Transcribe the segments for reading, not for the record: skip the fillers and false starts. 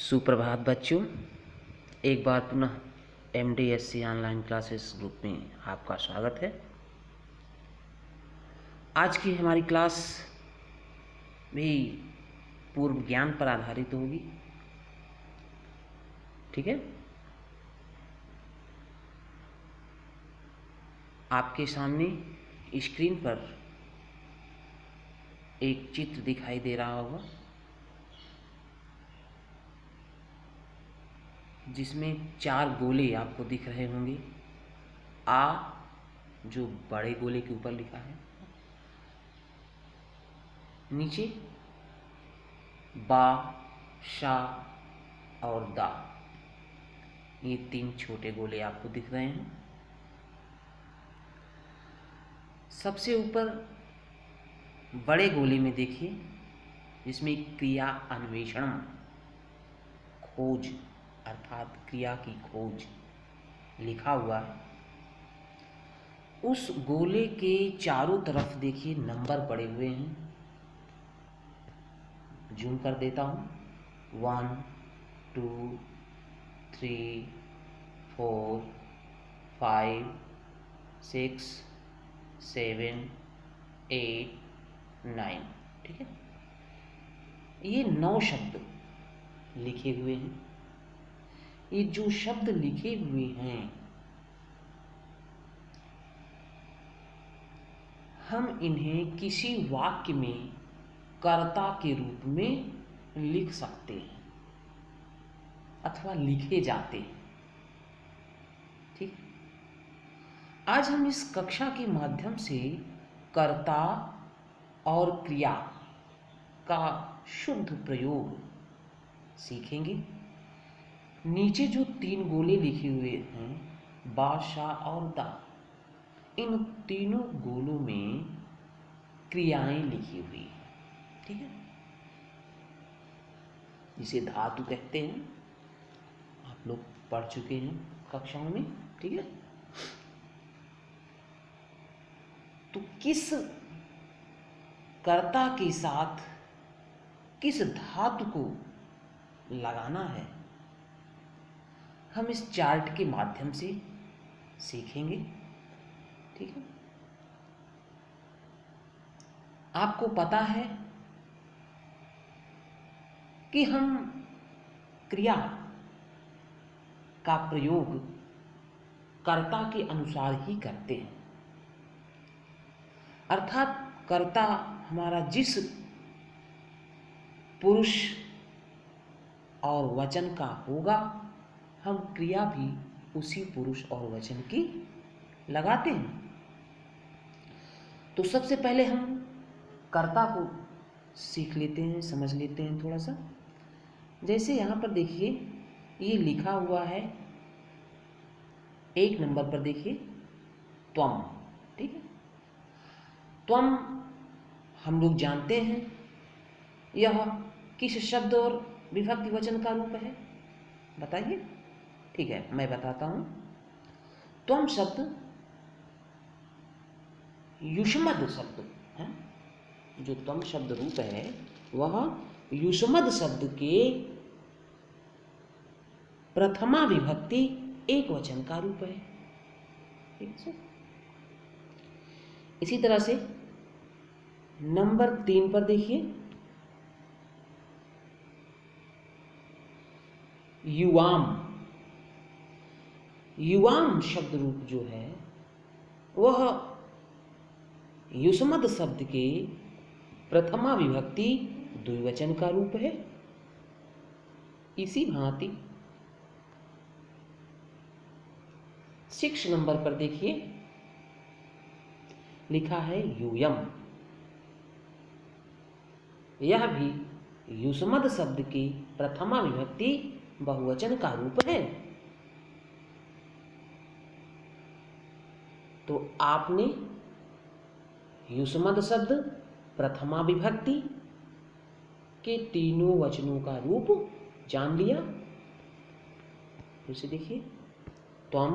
सुप्रभात बच्चों, एक बार पुनः MDSC ऑनलाइन क्लासेस ग्रुप में आपका स्वागत है। आज की हमारी क्लास भी पूर्व ज्ञान पर आधारित होगी। ठीक है, आपके सामने स्क्रीन पर एक चित्र दिखाई दे रहा होगा जिसमें 4 गोले आपको दिख रहे होंगे। आ जो बड़े गोले के ऊपर लिखा है, नीचे बा, शा और दा, ये 3 छोटे गोले आपको दिख रहे हैं। सबसे ऊपर बड़े गोले में देखिए, जिसमें क्रिया अन्वेषण, खोज अर्थात क्रिया की खोज लिखा हुआ है। उस गोले के चारों तरफ देखिए नंबर पड़े हुए हैं। जूम कर देता हूँ। 1 2 3 4 5 6 7 8 9। ठीक है, ये 9 शब्द लिखे हुए हैं। ये जो शब्द लिखे हुए हैं, हम इन्हें किसी वाक्य में कर्ता के रूप में लिख सकते हैं अथवा लिखे जाते हैं। ठीक, आज हम इस कक्षा के माध्यम से कर्ता और क्रिया का शुद्ध प्रयोग सीखेंगे। नीचे जो 3 गोले लिखे हुए हैं, बा, शा और दा, इन तीनों गोलों में क्रियाएं लिखी हुई हैं। ठीक है, जिसे धातु कहते हैं, आप लोग पढ़ चुके हैं कक्षाओं में। ठीक है, तो किस कर्ता के साथ किस धातु को लगाना है, हम इस चार्ट के माध्यम से सीखेंगे। ठीक है, आपको पता है कि हम क्रिया का प्रयोग कर्ता के अनुसार ही करते हैं, अर्थात कर्ता हमारा जिस पुरुष और वचन का होगा, हम क्रिया भी उसी पुरुष और वचन की लगाते हैं। तो सबसे पहले हम कर्ता को सीख लेते हैं, समझ लेते हैं थोड़ा सा। जैसे यहाँ पर देखिए, ये लिखा हुआ है 1 नंबर पर, देखिए त्वम। ठीक है, त्वम हम लोग जानते हैं यह किस शब्द और विभक्ति वचन का रूप है, बताइए। ठीक है, मैं बताता हूँ। त्वम शब्द युष्मद शब्द है। जो त्वम शब्द रूप है वह युष्मद शब्द के प्रथमा विभक्ति एक वचन का रूप है। ठीक है, इसी तरह से नंबर 3 पर देखिए, युवाम। युवाम शब्द रूप जो है वह युष्मद शब्द के प्रथमा विभक्ति द्विवचन का रूप है। इसी भांति 6 नंबर पर देखिए, लिखा है यूयम। यह भी युष्मद शब्द की प्रथमा विभक्ति बहुवचन का रूप है। तो आपने युष्मद शब्द प्रथमा विभक्ति के तीनों वचनों का रूप जान लिया। फिर से देखिए, त्वम,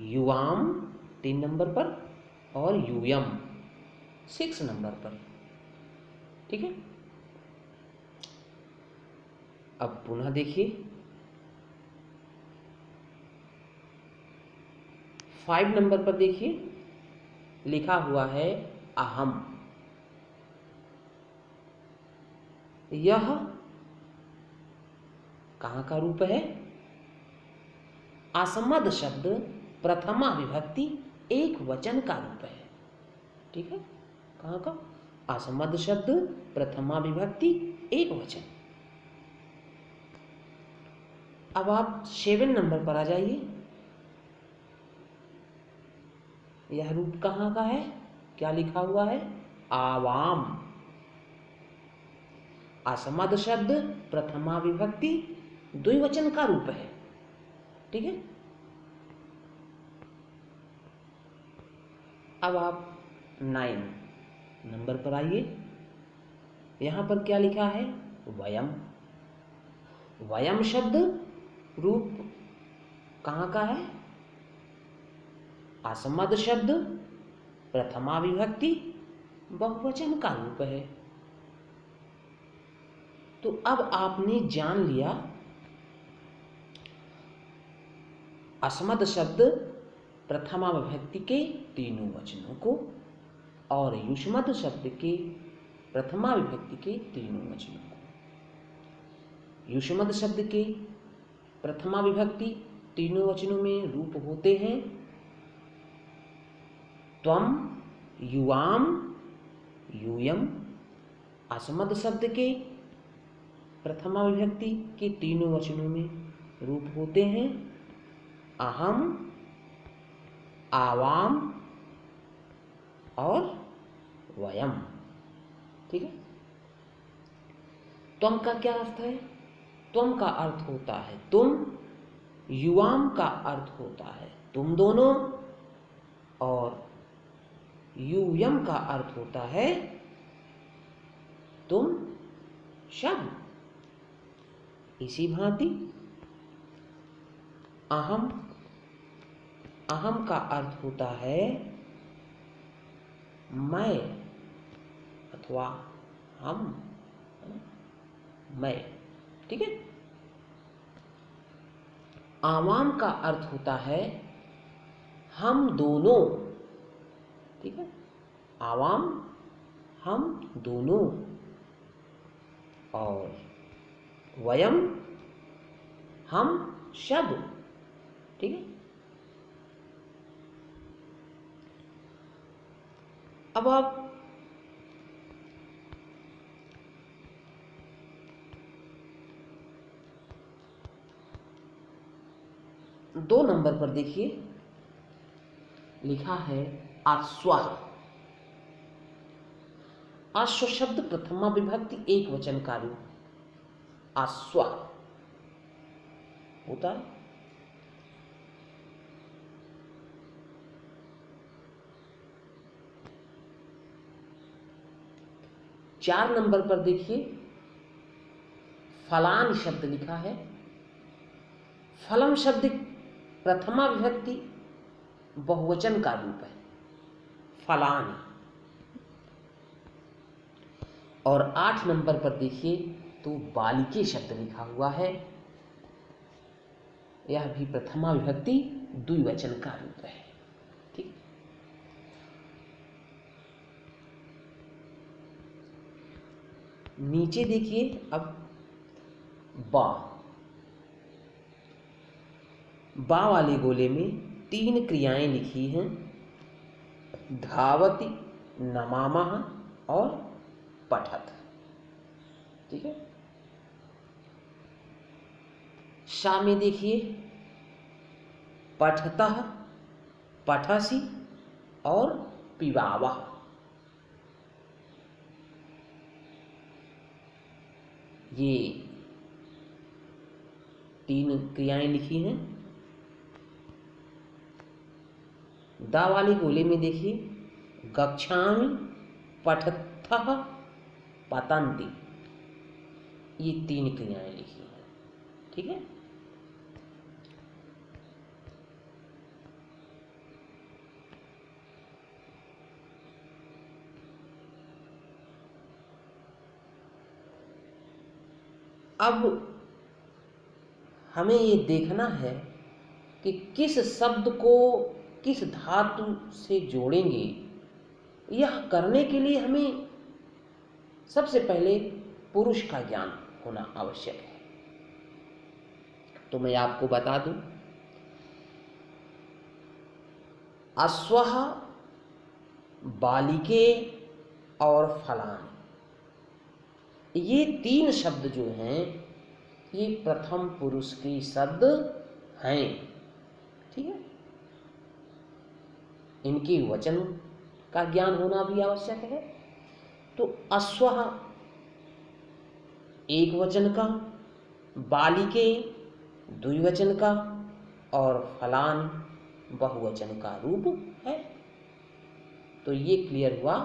युवाम 3 नंबर पर और यूयम 6 नंबर पर। ठीक है, अब पुनः देखिए 5 नंबर पर देखिए लिखा हुआ है अहम। यह कहाँ का रूप है? असमद शब्द प्रथमा विभक्ति एक वचन का रूप है। ठीक है, कहाँ का? असमद शब्द प्रथमा विभक्ति एक वचन। अब आप 7 नंबर पर आ जाइए। यह रूप कहाँ का है? क्या लिखा हुआ है? आवाम। असमद शब्द प्रथमा विभक्ति द्विवचन का रूप है। ठीक है, अब आप 9 नंबर पर आइए। यहां पर क्या लिखा है? वयम। वयम शब्द रूप कहाँ का है? असमद शब्द प्रथमा विभक्ति बहुवचन का रूप है। तो अब आपने जान लिया असमद शब्द प्रथमा विभक्ति के तीनों वचनों को और युष्मद शब्द के प्रथमा विभक्ति के तीनों वचनों को। युष्मद शब्द के प्रथमा विभक्ति तीनों वचनों में रूप होते हैं त्वम, युवाम, यूयम। असमद शब्द के प्रथमा विभक्ति के तीनों वचनों में रूप होते हैं अहम, आवाम और वयम। ठीक है, त्वम का क्या अर्थ है? त्वम का अर्थ होता है तुम, युवाम का अर्थ होता है तुम दोनों और यूयम का अर्थ होता है तुम सब। इसी भांति अहम, अहम का अर्थ होता है मैं अथवा हम, मैं। ठीक है, आवाम का अर्थ होता है हम दोनों। ठीक है, आवाम हम दोनों और वयम हम सब। ठीक है, अब आप दो नंबर पर देखिए लिखा है अश्व। अश्व शब्द प्रथमा विभक्ति एक वचन का रूप अश्व होता है। 4 नंबर पर देखिए फलान शब्द लिखा है। फलम शब्द प्रथमा विभक्ति बहुवचन का रूप है फलान। और 8 नंबर पर देखिए तो बालिके शब्द लिखा हुआ है। यह भी प्रथमा विभक्ति द्विवचन का रूप है। ठीक, नीचे देखिए अब बा। बा वाले गोले में 3 क्रियाएं लिखी हैं धावति, नमामः और पठत। ठीक है, शा में देखिए पठतः, पठसि और पिबावः। ये 3 क्रियाएं लिखी हैं। दा वाले गोले में देखिए गच्छामि, पठतः, पतन्ति। ये 3 क्रियाएं लिखी हैं। ठीक है, अब हमें ये देखना है कि किस शब्द को किस धातु से जोड़ेंगे। यह करने के लिए हमें सबसे पहले पुरुष का ज्ञान होना आवश्यक है। तो मैं आपको बता दूं, अश्वः, बालिके और फलानि, ये 3 शब्द जो हैं ये प्रथम पुरुष के शब्द हैं। ठीक है, इनके वचन का ज्ञान होना भी आवश्यक है। तो अश्वः एक वचन का, बालिके द्विवचन का और फलानि बहुवचन का रूप है। तो ये क्लियर हुआ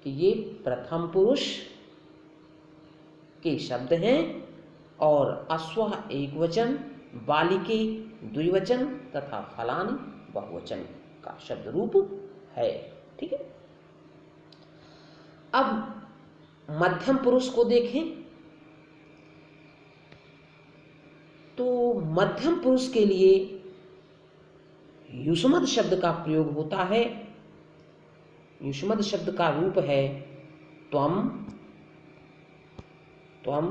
कि ये प्रथम पुरुष के शब्द हैं और अश्वः एक वचन, बालिके द्विवचन तथा फलानि बहुवचन का शब्द रूप है। ठीक है, अब मध्यम पुरुष को देखें तो मध्यम पुरुष के लिए युष्मद् शब्द का प्रयोग होता है। युष्मद् शब्द का रूप है त्वम, त्वम,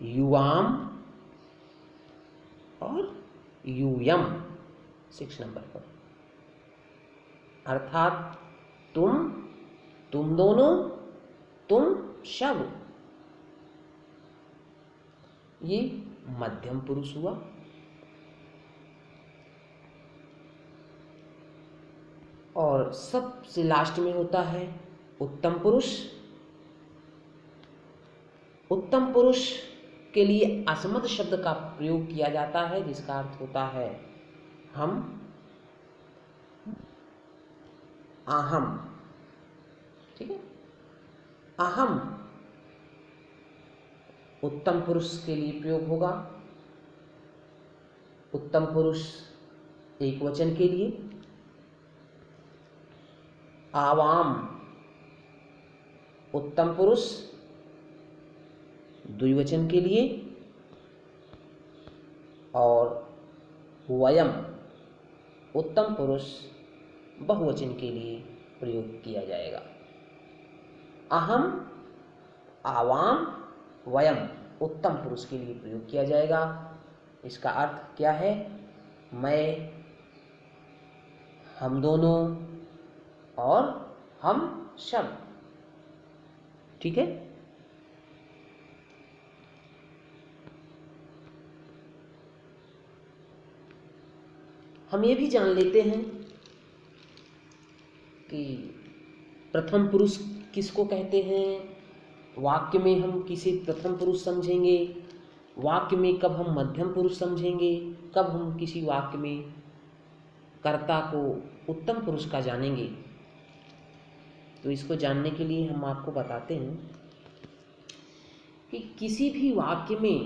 युवाम और यूयम। 6 नंबर पर, अर्थात तुम, तुम दोनों, तुम सब, ये मध्यम पुरुष हुआ। और सबसे लास्ट में होता है उत्तम पुरुष। उत्तम पुरुष के लिए असमद शब्द का प्रयोग किया जाता है, जिसका अर्थ होता है हम, अहम। ठीक है, अहम उत्तम पुरुष के लिए प्रयोग होगा। उत्तम पुरुष एक वचन के लिए, आवाम उत्तम पुरुष द्विवचन के लिए और वयम उत्तम पुरुष बहुवचन के लिए प्रयोग किया जाएगा। अहम, आवाम, वयम उत्तम पुरुष के लिए प्रयोग किया जाएगा। इसका अर्थ क्या है? मैं, हम दोनों और हम सब। ठीक है, हम ये भी जान लेते हैं कि प्रथम पुरुष किसको कहते हैं। वाक्य में हम किसे प्रथम पुरुष समझेंगे, वाक्य में कब हम मध्यम पुरुष समझेंगे, कब हम किसी वाक्य में कर्ता को उत्तम पुरुष का जानेंगे। तो इसको जानने के लिए हम आपको बताते हैं कि किसी भी वाक्य में